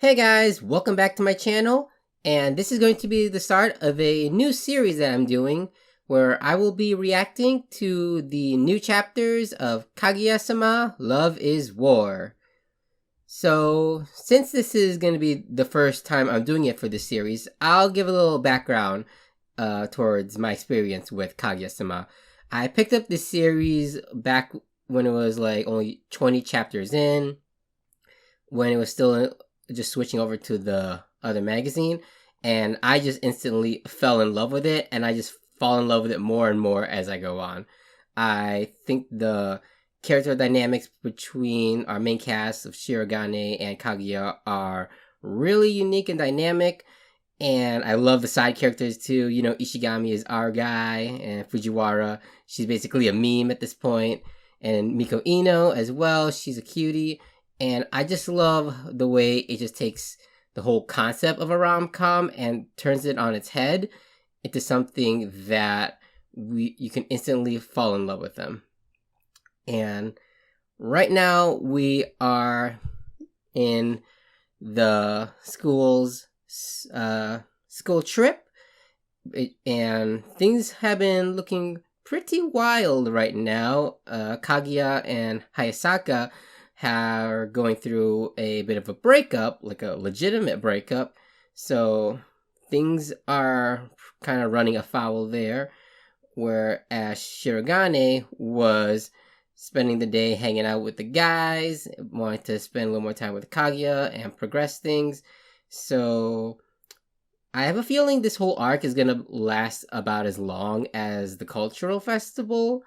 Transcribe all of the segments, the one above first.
Hey guys, welcome back to my channel, and this is going to be the start of a new series that I'm doing where I will be reacting to the new chapters of Kaguya-sama, Love is War. So, since this is going to be the first time I'm doing it for this series, I'll give a little background towards my experience with Kaguya-sama. I picked up this series back when it was like only 20 chapters in, when it was still just switching over to the other magazine, and I just instantly fell in love with it, and I just fall in love with it more and more as I go on. I think the character dynamics between our main cast of Shirogane and Kaguya are really unique and dynamic, and I love the side characters too. You know, Ishigami is our guy, and Fujiwara, she's basically a meme at this point, and Miko Ino as well, she's a cutie. And I just love the way it just takes the whole concept of a rom-com and turns it on its head into something that you can instantly fall in love with them. And right now we are in the school's school trip, and things have been looking pretty wild right now. Kaguya and Hayasaka are going through a bit of a breakup, like a legitimate breakup. So things are kind of running afoul there. Whereas Shirogane was spending the day hanging out with the guys, wanting to spend a little more time with Kaguya and progress things. So I have a feeling this whole arc is going to last about as long as the cultural festival,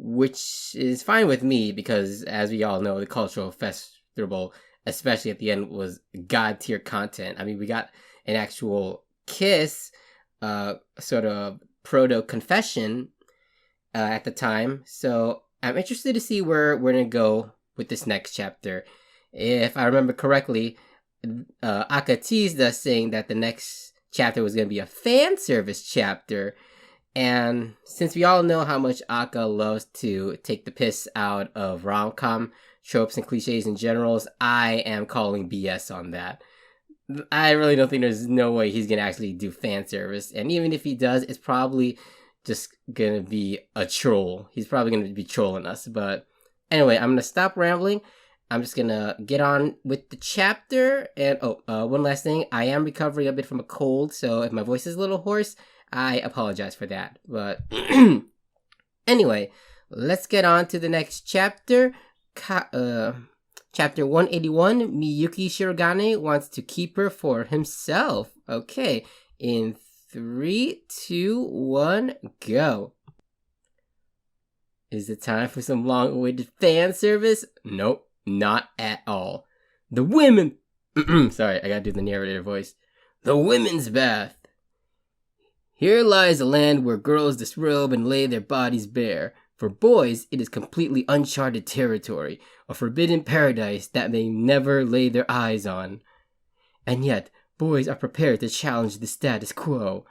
which is fine with me because, as we all know, the cultural festival, especially at the end, was god tier content. I mean, we got an actual kiss, sort of proto confession at the time. So I'm interested to see where we're gonna go with this next chapter. If I remember correctly, Aka teased us saying that the next chapter was gonna be a fan service chapter. And since we all know how much Aka loves to take the piss out of rom-com tropes and cliches in general, I am calling BS on that. I really don't think there's no way he's going to actually do fan service. And even if he does, it's probably just going to be a troll. He's probably going to be trolling us. But anyway, I'm going to stop rambling. I'm just going to get on with the chapter. And one last thing. I am recovering a bit from a cold, so if my voice is a little hoarse, I apologize for that. But anyway, let's get on to the next chapter. Chapter 181, Miyuki Shirogane wants to keep her for himself. Okay, in 3, 2, 1, go. Is it time for some long-awaited fan service? Nope, not at all. The women... Sorry, I gotta do the narrator voice. The women's bath. Here lies a land where girls disrobe and lay their bodies bare. For boys, it is completely uncharted territory, a forbidden paradise that they never lay their eyes on. And yet, boys are prepared to challenge the status quo,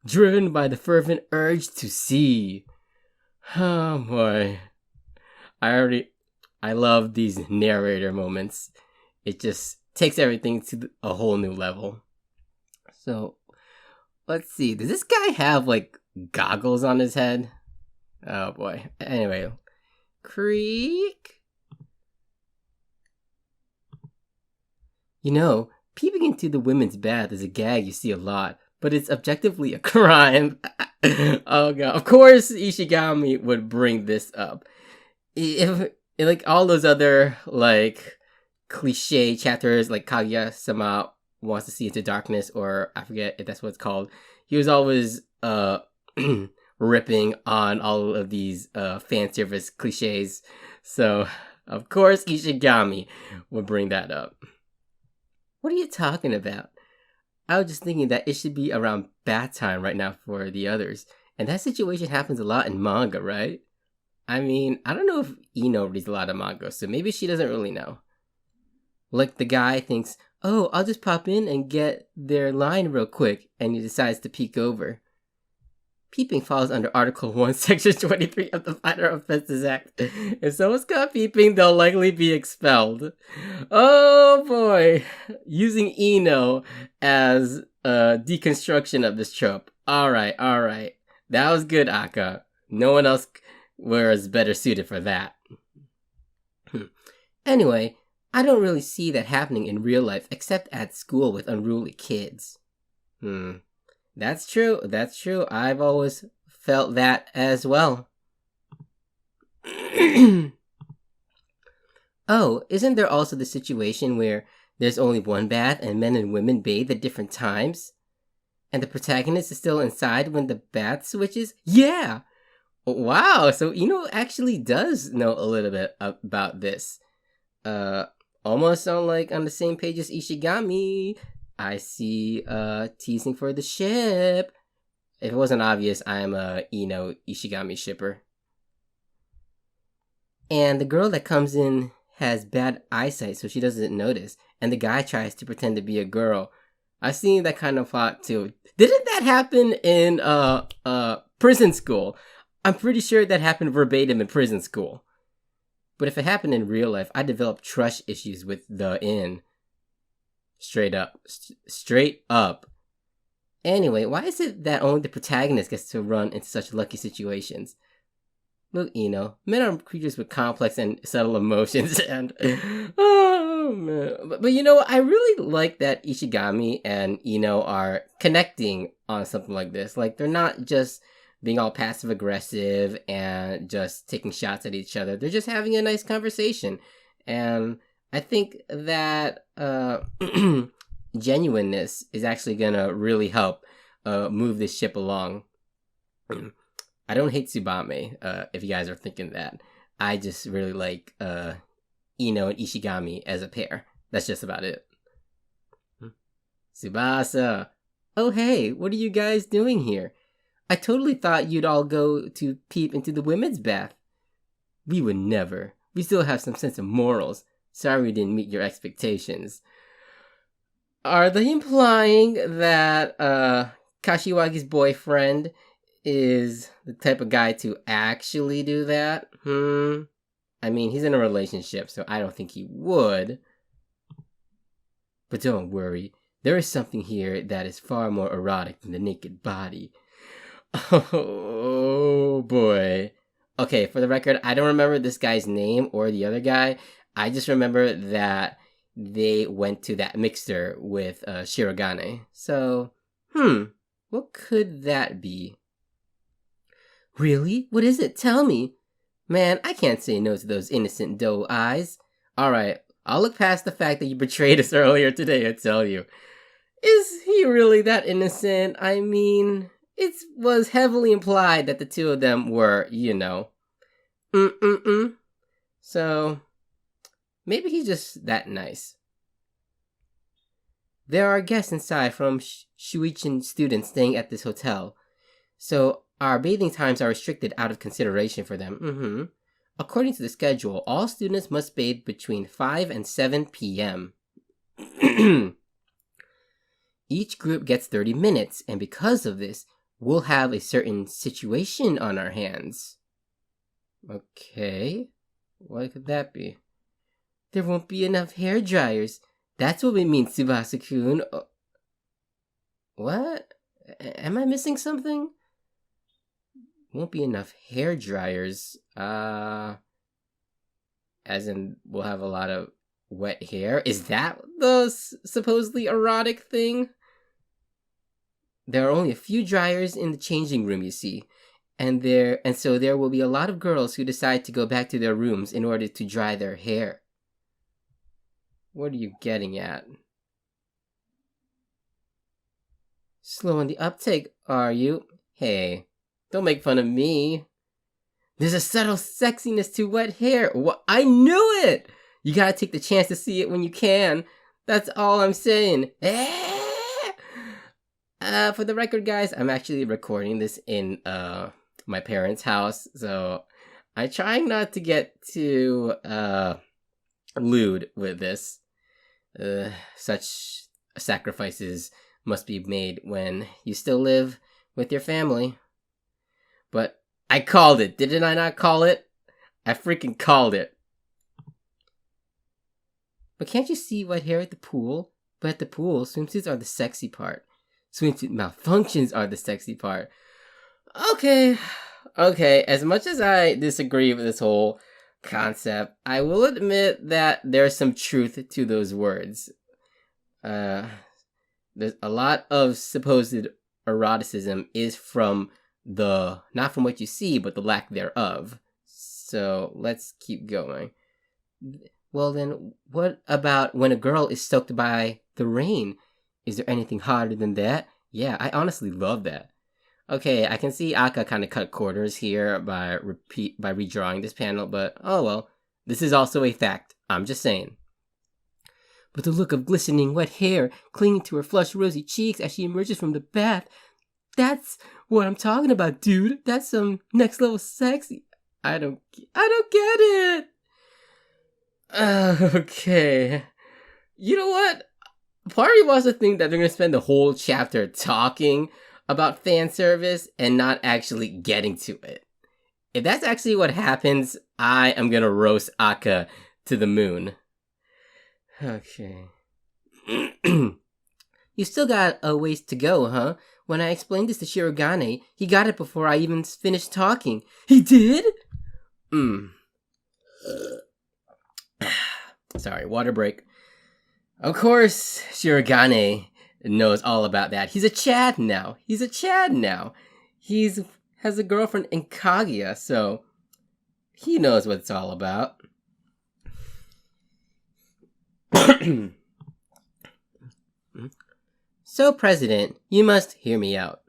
driven by the fervent urge to see. Oh boy. I love these narrator moments. It just takes everything to a whole new level. So, let's see. Does this guy have, like, goggles on his head? Oh, boy. Anyway. Creak. You know, peeping into the women's bath is a gag you see a lot, but it's objectively a crime. Oh, God. Of course Ishigami would bring this up. If, like, all those other, like, cliche chapters, like Kaguya-sama wants to see into darkness, or I forget if that's what it's called. He was always ripping on all of these fan service cliches. So, of course, Ishigami would bring that up. What are you talking about? I was just thinking that it should be around bath time right now for the others. And that situation happens a lot in manga, right? I mean, I don't know if Ino reads a lot of manga, so maybe she doesn't really know. Like the guy thinks, oh, I'll just pop in and get their line real quick, and he decides to peek over. Peeping falls under Article 1, Section 23 of the Minor Offenses Act. If someone's caught peeping, they'll likely be expelled. Oh boy. Using Eno as a deconstruction of this trope. Alright. That was good, Akka. No one else was better suited for that. Anyway, I don't really see that happening in real life except at school with unruly kids. That's true. I've always felt that as well. Oh, isn't there also the situation where there's only one bath and men and women bathe at different times? And the protagonist is still inside when the bath switches? Yeah! Wow, so Eno actually does know a little bit about this. Almost on the same page as Ishigami. I see teasing for the ship. If it wasn't obvious, I am a Eno Ishigami shipper. And the girl that comes in has bad eyesight, so she doesn't notice. And the guy tries to pretend to be a girl. I've seen that kind of plot too. Didn't that happen in prison school? I'm pretty sure that happened verbatim in prison school. But if it happened in real life, I developed trust issues with the inn. Straight up. Anyway, why is it that only the protagonist gets to run into such lucky situations? Look, Eno, men are creatures with complex and subtle emotions, and oh man. But I really like that Ishigami and Eno are connecting on something like this. Like, they're not just being all passive aggressive and just taking shots at each other. They're just having a nice conversation, and I think that genuineness is actually gonna really help move this ship along. I don't hate Tsubame, if you guys are thinking that. I just really like Eno and Ishigami as a pair. That's just about it. Tsubasa! Oh hey, what are you guys doing here? I totally thought you'd all go to peep into the women's bath. We would never. We still have some sense of morals. Sorry we didn't meet your expectations. Are they implying that Kashiwagi's boyfriend is the type of guy to actually do that? I mean, he's in a relationship, so I don't think he would. But don't worry, there is something here that is far more erotic than the naked body. Oh boy. Okay, for the record, I don't remember this guy's name or the other guy. I just remember that they went to that mixer with Shirogane. So, what could that be? Really? What is it? Tell me. Man, I can't say no to those innocent doe eyes. Alright, I'll look past the fact that you betrayed us earlier today and tell you. Is he really that innocent? I mean, it was heavily implied that the two of them were, So, maybe he's just that nice. There are guests inside from Shuichi students staying at this hotel, so our bathing times are restricted out of consideration for them. According to the schedule, all students must bathe between 5 and 7 p.m. Each group gets 30 minutes, and because of this, we'll have a certain situation on our hands. Okay, what could that be? There won't be enough hair dryers. That's what we mean, Tsubasa-kun. What? Am I missing something? Won't be enough hair dryers. As in, we'll have a lot of wet hair? Is that the supposedly erotic thing? There are only a few dryers in the changing room, you see. And so there will be a lot of girls who decide to go back to their rooms in order to dry their hair. What are you getting at? Slow on the uptake, are you? Hey, don't make fun of me. There's a subtle sexiness to wet hair. I knew it! You gotta take the chance to see it when you can. That's all I'm saying. For the record, guys, I'm actually recording this in my parents' house, so I'm trying not to get too lewd with this. Such sacrifices must be made when you still live with your family. But I called it. Didn't I not call it? I freaking called it. But can't you see wet hair at the pool? But at the pool, swimsuits are the sexy part. Swimsuit malfunctions are the sexy part. Okay, as much as I disagree with this whole concept, I will admit that there's some truth to those words. There's a lot of supposed eroticism is from not from what you see, but the lack thereof. So let's keep going. Well then, what about when a girl is soaked by the rain? Is there anything hotter than that? Yeah, I honestly love that. Okay, I can see Aka kind of cut corners here by redrawing this panel, but oh well, this is also a fact. I'm just saying. But the look of glistening wet hair clinging to her flushed rosy cheeks as she emerges from the bath, that's what I'm talking about, dude. That's some next level sexy. I don't get it. Okay. You know what? Part of me wants to think that they're going to spend the whole chapter talking about fan service and not actually getting to it. If that's actually what happens, I am going to roast Aka to the moon. Okay. You still got a ways to go, huh? When I explained this to Shirogane, he got it before I even finished talking. He did? Sorry, water break. Of course, Shirogane knows all about that. He's a Chad now. He has a girlfriend in Kaguya, so he knows what it's all about. So, President, you must hear me out.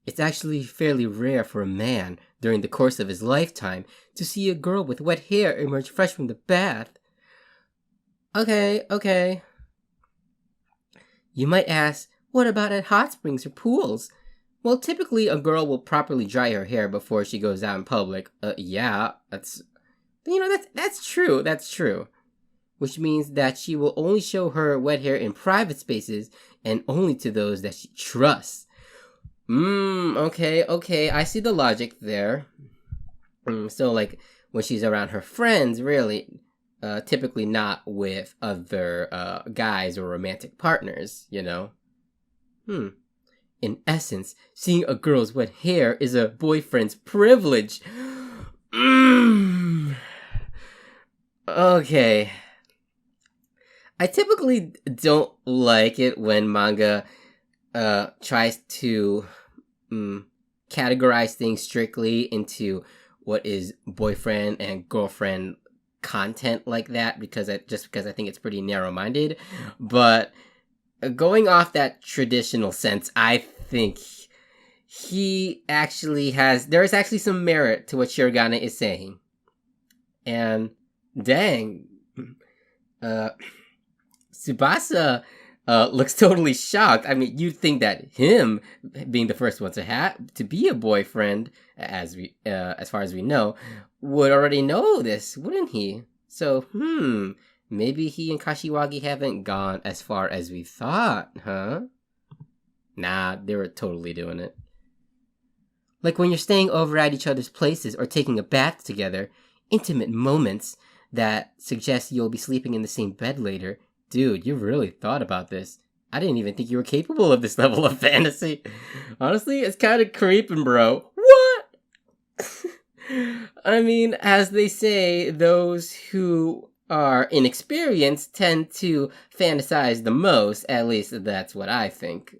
It's actually fairly rare for a man, during the course of his lifetime, to see a girl with wet hair emerge fresh from the bath. Okay. You might ask, what about at hot springs or pools? Well, typically a girl will properly dry her hair before she goes out in public. Yeah, that's true. Which means that she will only show her wet hair in private spaces and only to those that she trusts. Okay, I see the logic there. So, like, when she's around her friends, really, typically not with other guys or romantic partners, you know? In essence, seeing a girl's wet hair is a boyfriend's privilege. Okay. I typically don't like it when manga tries to categorize things strictly into what is boyfriend and girlfriend content like that, because I think it's pretty narrow-minded. But going off that traditional sense, I think there is actually some merit to what Shirogane is saying. And dang, Tsubasa looks totally shocked. I mean, you'd think that him being the first one to be a boyfriend, as far as we know, would already know this, wouldn't he? So, maybe he and Kashiwagi haven't gone as far as we thought, huh? Nah, they were totally doing it. Like when you're staying over at each other's places or taking a bath together, intimate moments that suggest you'll be sleeping in the same bed later. Dude, you really thought about this. I didn't even think you were capable of this level of fantasy. Honestly, it's kind of creeping, bro. What? I mean, as they say, those who are inexperienced tend to fantasize the most. At least that's what I think.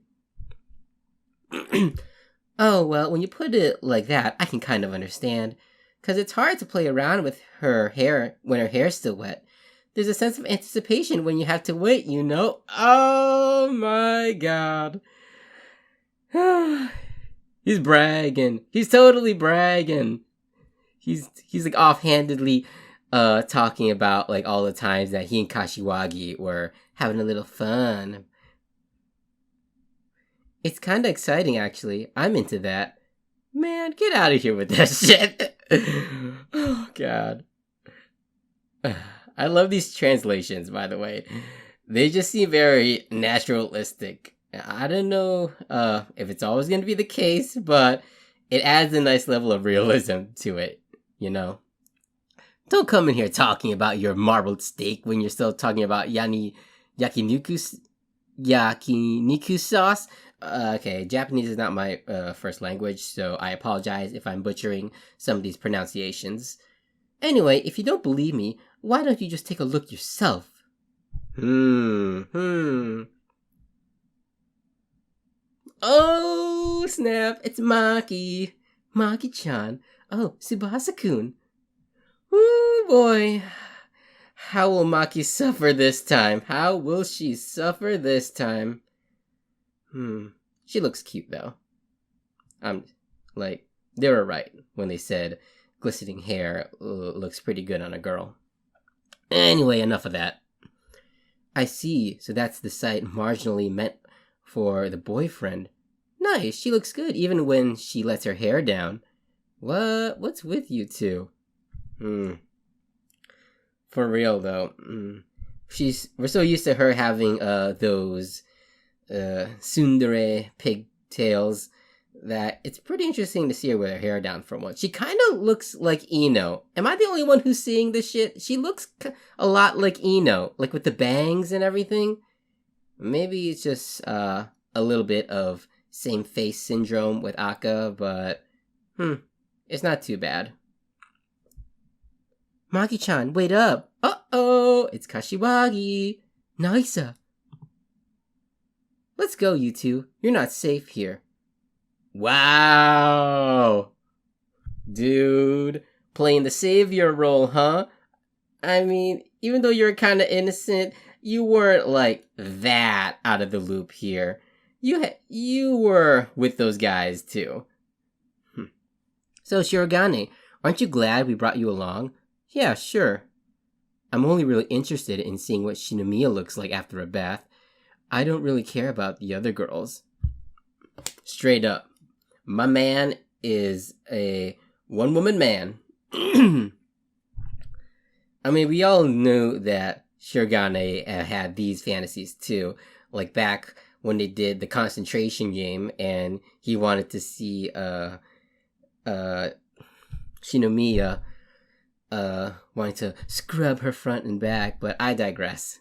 Oh, well, when you put it like that, I can kind of understand. Because it's hard to play around with her hair when her hair's still wet. There's a sense of anticipation when you have to wait, you know? Oh my god. He's bragging. He's totally bragging. He's like offhandedly talking about like all the times that he and Kashiwagi were having a little fun. It's kind of exciting, actually. I'm into that. Man, get out of here with that shit. Oh, God. I love these translations, by the way. They just seem very naturalistic. I don't know if it's always going to be the case, but it adds a nice level of realism to it, you know? Don't come in here talking about your marbled steak when you're still talking about yakiniku sauce. Okay, Japanese is not my first language, so I apologize if I'm butchering some of these pronunciations. Anyway, if you don't believe me, why don't you just take a look yourself? Oh, snap, it's Maki. Maki-chan. Oh, Tsubasa-kun. Ooh, boy. How will Maki suffer this time? How will she suffer this time? She looks cute, though. They were right when they said glistening hair looks pretty good on a girl. Anyway, enough of that. I see, so that's the site marginally meant for the boyfriend. Nice, she looks good even when she lets her hair down. What's with you two? For real though. We're so used to her having those tsundere pigtails that it's pretty interesting to see her with her hair down for once. She kind of looks like Ino. Am I the only one who's seeing this shit? She looks a lot like Ino, like with the bangs and everything. Maybe it's just a little bit of same face syndrome with Akka, but it's not too bad. Maki-chan, wait up. Uh-oh, it's Kashiwagi. Nagisa. Let's go, you two. You're not safe here. Wow. Dude, playing the savior role, huh? I mean, even though you're kind of innocent, you weren't like that out of the loop here. You were with those guys too. So, Shirogane, aren't you glad we brought you along? Yeah, sure. I'm only really interested in seeing what Shinomiya looks like after a bath. I don't really care about the other girls. Straight up. My man is a one-woman man. I mean, we all knew that Shirogane had these fantasies too. Like back when they did the concentration game and he wanted to see Shinomiya wanting to scrub her front and back, but I digress.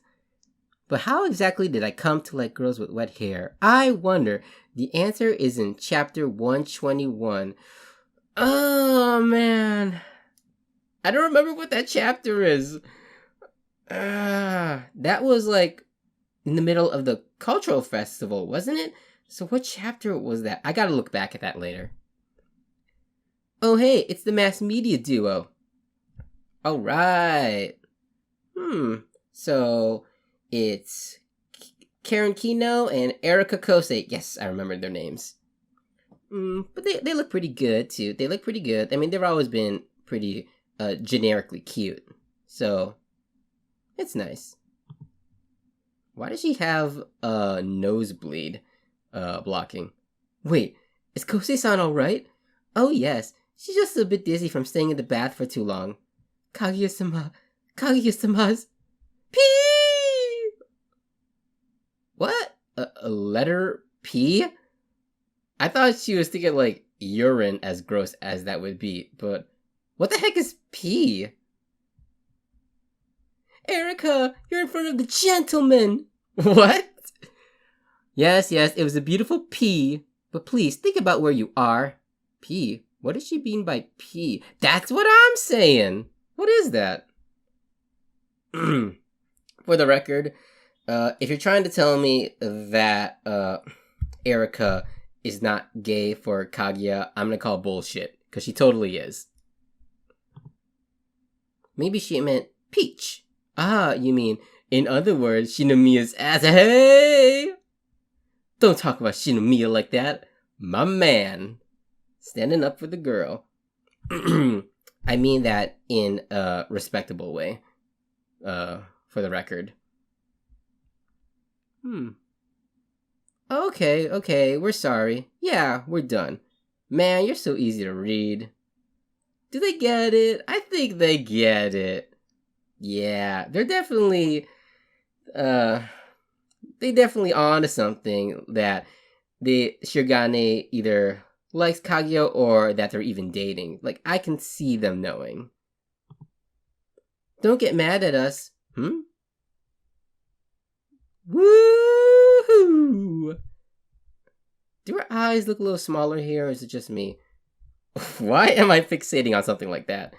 But how exactly did I come to like girls with wet hair? I wonder. The answer is in chapter 121. Oh, man. I don't remember what that chapter is. That was like in the middle of the cultural festival, wasn't it? So what chapter was that? I gotta look back at that later. Oh, hey, it's the mass media duo. All right. So it's Karen Kino and Erika Kosei. Yes, I remember their names. But they look pretty good too. They look pretty good. I mean, they've always been pretty generically cute. So it's nice. Why does she have a nosebleed blocking? Wait, is Kosei-san alright? Oh yes, she's just a bit dizzy from staying in the bath for too long. Kaguya-sama's P! What? A letter P? I thought she was thinking like urine, as gross as that would be, but what the heck is P? Erika, you're in front of the gentleman! What? Yes, it was a beautiful P, but please think about where you are. P? What does she mean by P? That's what I'm saying! What is that? For the record, if you're trying to tell me that Erika is not gay for Kaguya, I'm gonna call bullshit, because she totally is. Maybe she meant peach. Ah, you mean, in other words, Shinomiya's ass. Hey! Don't talk about Shinomiya like that. My man. Standing up for the girl. I mean that in a respectable way. For the record. Okay, we're sorry. Yeah, we're done. Man, you're so easy to read. Do they get it? I think they get it. Yeah, they're definitely onto something that the Shirogane either likes Kaguya or that they're even dating. Like, I can see them knowing. Don't get mad at us. Woohoo! Do her eyes look a little smaller here, or is it just me? Why am I fixating on something like that?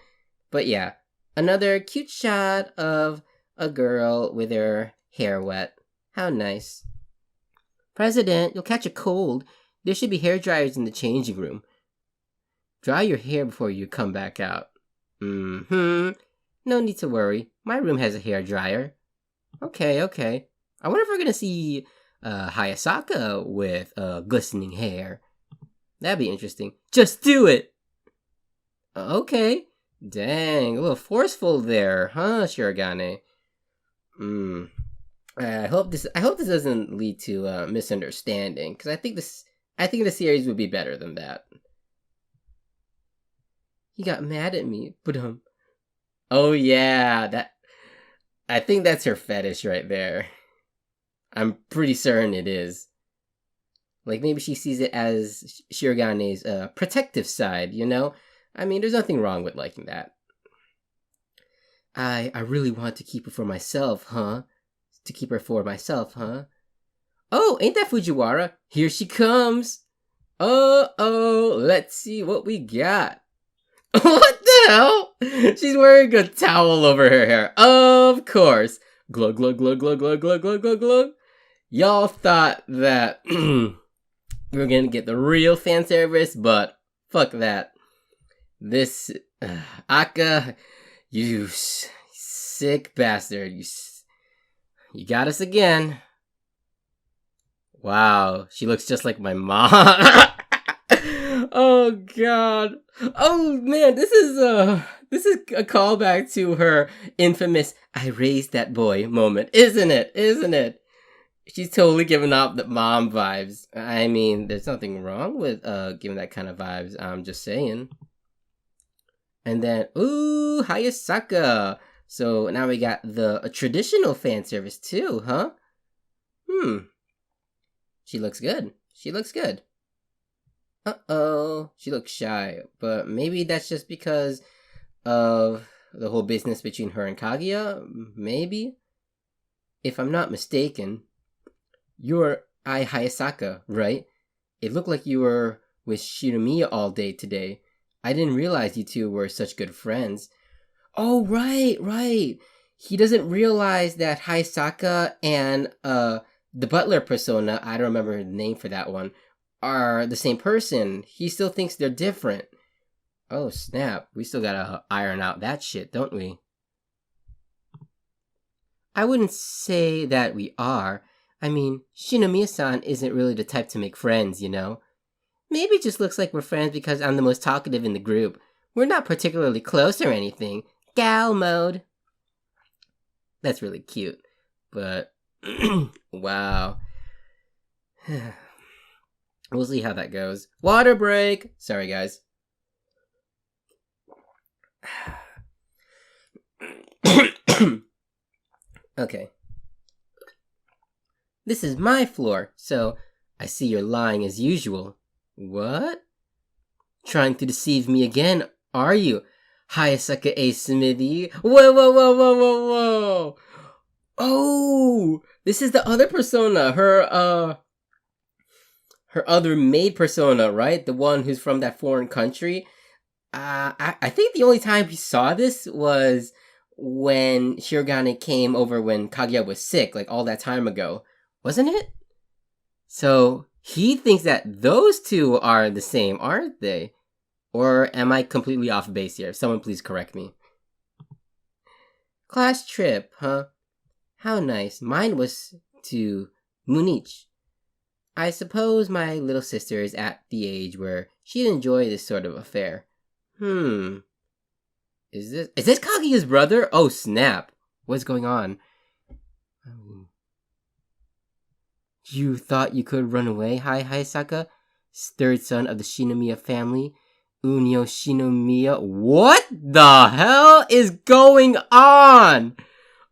But yeah, another cute shot of a girl with her hair wet. How nice. President, you'll catch a cold. There should be hair dryers in the changing room. Dry your hair before you come back out. No need to worry. My room has a hair dryer. Okay. I wonder if we're gonna see Hayasaka with glistening hair. That'd be interesting. Just do it! Okay. Dang, a little forceful there, huh, Shirogane? I hope this doesn't lead to misunderstanding, because I think the series would be better than that. He got mad at me, but oh yeah, I think that's her fetish right there. I'm pretty certain it is. Like, maybe she sees it as Shirogane's protective side, you know? I mean, there's nothing wrong with liking that. I really want to keep her for myself, huh? Oh, ain't that Fujiwara? Here she comes! Oh, let's see what we got. What the hell? She's wearing a towel over her hair. Of course. Glug, glug, glug, glug, glug, glug, glug, glug, glug. Y'all thought that we were gonna get the real fan service, but fuck that. This Akka, you sick bastard. You got us again. Wow, she looks just like my mom. Oh god. Oh man, this is a callback to her infamous "I raised that boy" moment, isn't it? She's totally giving off the mom vibes. I mean, there's nothing wrong with giving that kind of vibes. I'm just saying. And then, ooh, Hayasaka. So now we got a traditional fan service too, huh? She looks good. Uh-oh. She looks shy. But maybe that's just because of the whole business between her and Kaguya? Maybe? If I'm not mistaken, you're Ai Hayasaka, right? It looked like you were with Shinomiya all day today. I didn't realize you two were such good friends. Oh, right. He doesn't realize that Hayasaka and the butler persona, I don't remember the name for that one, are the same person. He still thinks they're different. Oh, snap. We still gotta iron out that shit, don't we? I wouldn't say that we are. I mean, Shinomiya-san isn't really the type to make friends, you know? Maybe it just looks like we're friends because I'm the most talkative in the group. We're not particularly close or anything. Gal mode. That's really cute. But, wow. We'll see how that goes. Water break! Sorry, guys. Okay. This is my floor, so I see you're lying as usual. What? Trying to deceive me again, are you? Hayasaka A. Smithy? Whoa. Oh! This is the other persona, her other maid persona, right? The one who's from that foreign country. I think the only time we saw this was when Shirogane came over when Kaguya was sick, like all that time ago. Wasn't it? So, he thinks that those two are the same, aren't they? Or am I completely off base here? Someone please correct me. Class trip, huh? How nice. Mine was to Munich. I suppose my little sister is at the age where she'd enjoy this sort of affair. Is this Kaguya's brother? Oh, snap. What's going on? You thought you could run away, Hayasaka? Third son of the Shinomiya family. Unio Shinomiya. What the hell is going on?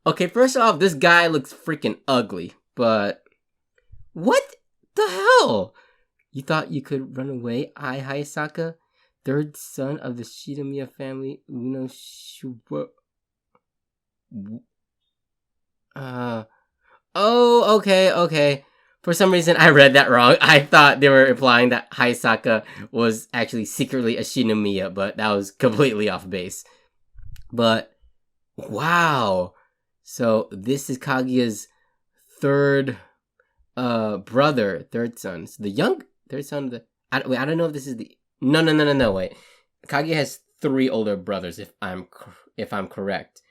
Okay, first off, this guy looks freaking ugly, but what the hell? You thought you could run away, Hayasaka? Third son of the Shinomiya family, Uno Shubo... Oh, okay. For some reason, I read that wrong. I thought they were implying that Hayasaka was actually secretly a Shinomiya, but that was completely off base. But, wow. So, this is Kaguya's third brother, third son. So the third son of the... I don't know if this is the... No, wait. Kaguya has 3 older brothers, if I'm correct.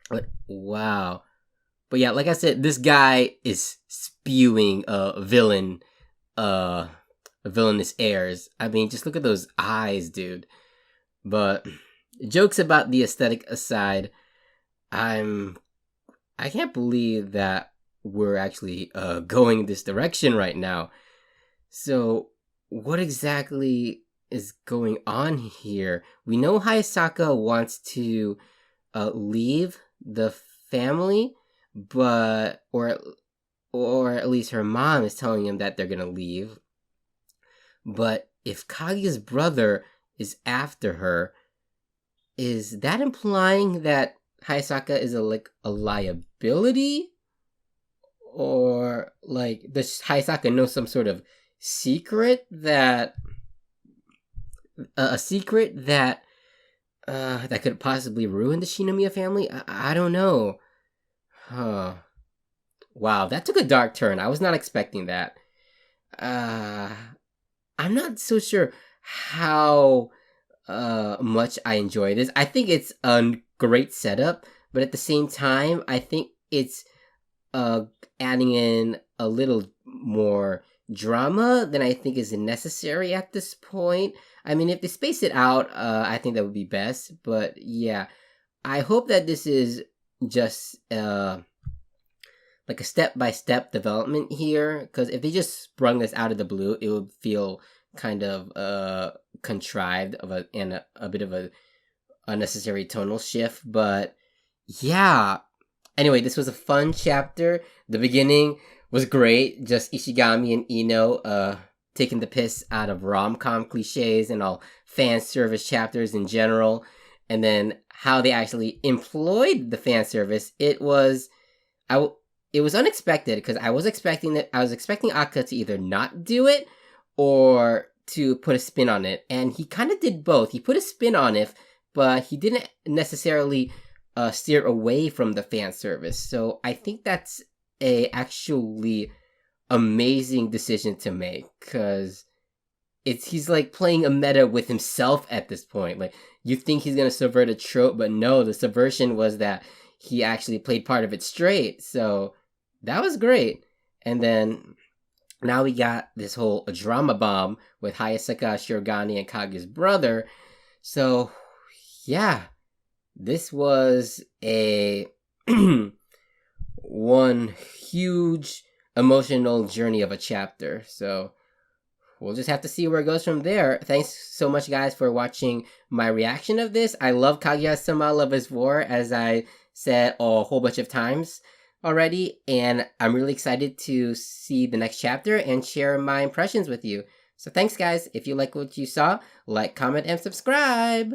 But, wow. But yeah, like I said, this guy is spewing villainous airs. I mean, just look at those eyes, dude. But jokes about the aesthetic aside, I can't believe that we're actually going this direction right now. So, what exactly is going on here? We know Hayasaka wants to leave the family, but or at least her mom is telling him that they're gonna leave. But if Kaguya's brother is after her, is that implying that Hayasaka is a liability? Or does Hayasaka know some sort of secret that that could possibly ruin the Shinomiya family? I don't know. Huh. Wow, that took a dark turn. I was not expecting that. I'm not so sure how much I enjoy this. I think it's a great setup, but at the same time, I think it's adding in a little more drama than I think is necessary at this point. I mean, if they space it out, I think that would be best. But yeah, I hope that this is just like a step-by-step development here, because if they just sprung this out of the blue, it would feel kind of contrived and a bit of a unnecessary tonal shift. But yeah, anyway, this was a fun chapter. The beginning was great, just Ishigami and Ino taking the piss out of rom-com cliches and all fan service chapters in general, and then how they actually employed the fan service. It was unexpected, because I was expecting Akka to either not do it or to put a spin on it, and he kind of did both. He put a spin on it, but he didn't necessarily steer away from the fan service. So I think that's a actually amazing decision to make, because he's like playing a meta with himself at this point. Like, you think he's gonna subvert a trope, but no, the subversion was that he actually played part of it straight. So that was great. And then now we got this whole drama bomb with Hayasaka, Shirogane, and Kaguya's brother. So yeah, this was a one huge emotional journey of a chapter. So we'll just have to see where it goes from there. Thanks so much, guys, for watching my reaction of this. I love Kaguya-sama, Love is War, as I said a whole bunch of times already, and I'm really excited to see the next chapter and share my impressions with you. So thanks, guys. If you like what you saw, like, comment, and subscribe.